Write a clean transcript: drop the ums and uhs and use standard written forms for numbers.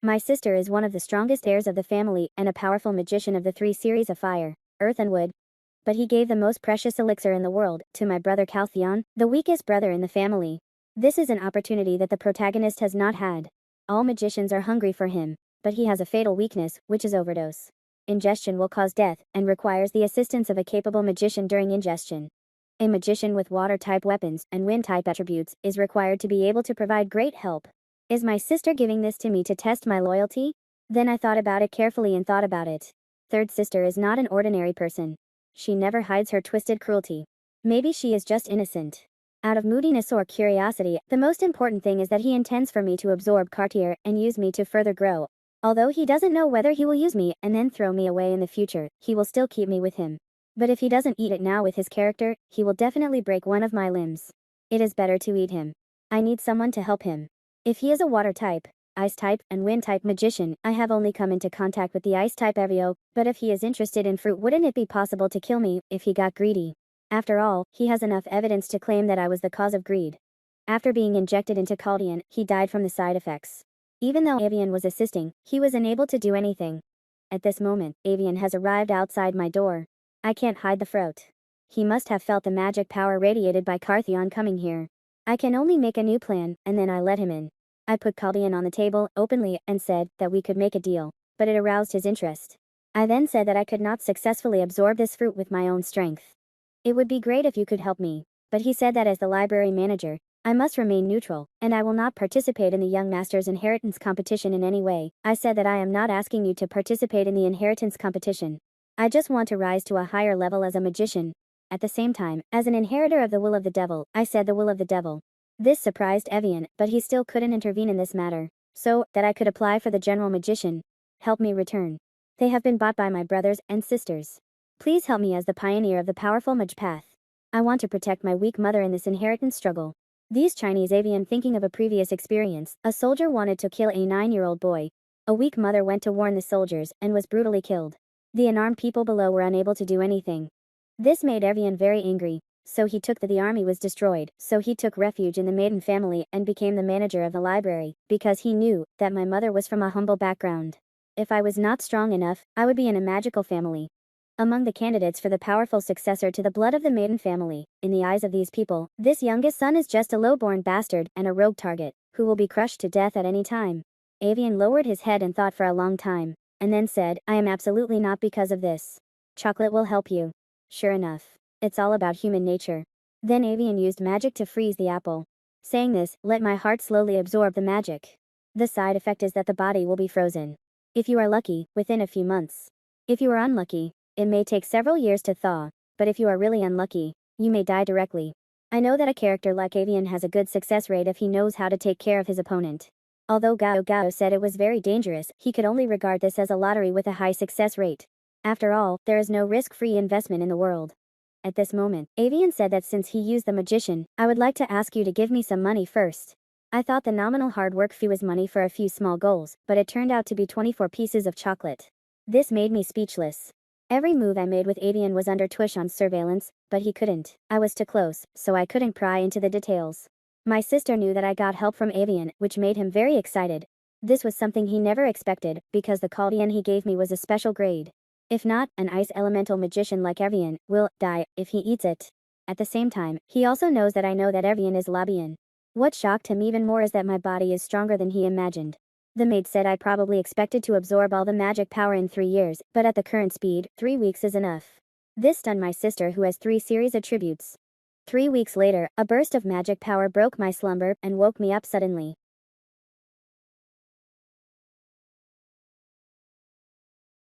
My sister is one of the strongest heirs of the family and a powerful magician of the three series of fire, earth and wood. But he gave the most precious elixir in the world to my brother Caltheon, the weakest brother in the family. This is an opportunity that the protagonist has not had. All magicians are hungry for him, but he has a fatal weakness, which is overdose. Ingestion will cause death and requires the assistance of a capable magician during ingestion. A magician with water-type weapons and wind-type attributes is required to be able to provide great help. Is my sister giving this to me to test my loyalty? Then I thought about it carefully and thought about it. Third sister is not an ordinary person. She never hides her twisted cruelty. Maybe she is just innocent. Out of moodiness or curiosity, the most important thing is that he intends for me to absorb Cartier and use me to further grow. Although he doesn't know whether he will use me and then throw me away in the future, he will still keep me with him. But if he doesn't eat it now with his character, he will definitely break one of my limbs. It is better to eat him. I need someone to help him. If he is a water type, ice type, and wind type magician, I have only come into contact with the ice type Evio, but if he is interested in fruit, wouldn't it be possible to kill me if he got greedy? After all, he has enough evidence to claim that I was the cause of greed. After being injected into Caldeon, he died from the side effects. Even though Avian was assisting, he was unable to do anything. At this moment, Avian has arrived outside my door. I can't hide the throat. He must have felt the magic power radiated by Cartheon coming here. I can only make a new plan, and then I let him in. I put Caldeon on the table, openly, and said that we could make a deal, but it aroused his interest. I then said that I could not successfully absorb this fruit with my own strength. It would be great if you could help me, but he said that as the library manager, I must remain neutral, and I will not participate in the young master's inheritance competition in any way. I said that I am not asking you to participate in the inheritance competition. I just want to rise to a higher level as a magician. At the same time, as an inheritor of the will of the devil, I said the will of the devil. This surprised Evian, but he still couldn't intervene in this matter. So, that I could apply for the general magician. Help me return. They have been bought by my brothers and sisters. Please help me as the pioneer of the powerful mage path. I want to protect my weak mother in this inheritance struggle. These Chinese Avian thinking of a previous experience, a soldier wanted to kill a 9-year-old boy. A weak mother went to warn the soldiers and was brutally killed. The unarmed people below were unable to do anything. This made Evian very angry, so he took the army was destroyed, so he took refuge in the maiden family and became the manager of the library, because he knew that my mother was from a humble background. If I was not strong enough, I would be in a magical family. Among the candidates for the powerful successor to the blood of the maiden family, in the eyes of these people, this youngest son is just a low-born bastard and a rogue target, who will be crushed to death at any time. Avian lowered his head and thought for a long time, and then said, I am absolutely not because of this. Chocolate will help you. Sure enough. It's all about human nature. Then Avian used magic to freeze the apple. Saying this, let my heart slowly absorb the magic. The side effect is that the body will be frozen. If you are lucky, within a few months. If you are unlucky, it may take several years to thaw, but if you are really unlucky, you may die directly. I know that a character like Avian has a good success rate if he knows how to take care of his opponent. Although Gao said it was very dangerous, he could only regard this as a lottery with a high success rate. After all, there is no risk-free investment in the world. At this moment, Avian said that since he used the magician, I would like to ask you to give me some money first. I thought the nominal hard work fee was money for a few small goals, but it turned out to be 24 pieces of chocolate. This made me speechless. Every move I made with Avian was under Tuishon's surveillance, but he couldn't. I was too close, so I couldn't pry into the details. My sister knew that I got help from Avian, which made him very excited. This was something he never expected, because the Caldeon he gave me was a special grade. If not, an ice elemental magician like Evian will die if he eats it. At the same time, he also knows that I know that Evian is Labian. What shocked him even more is that my body is stronger than he imagined. The maid said I probably expected to absorb all the magic power in 3 years, but at the current speed, 3 weeks is enough. This stunned my sister who has 3 series attributes. 3 weeks later, a burst of magic power broke my slumber and woke me up suddenly.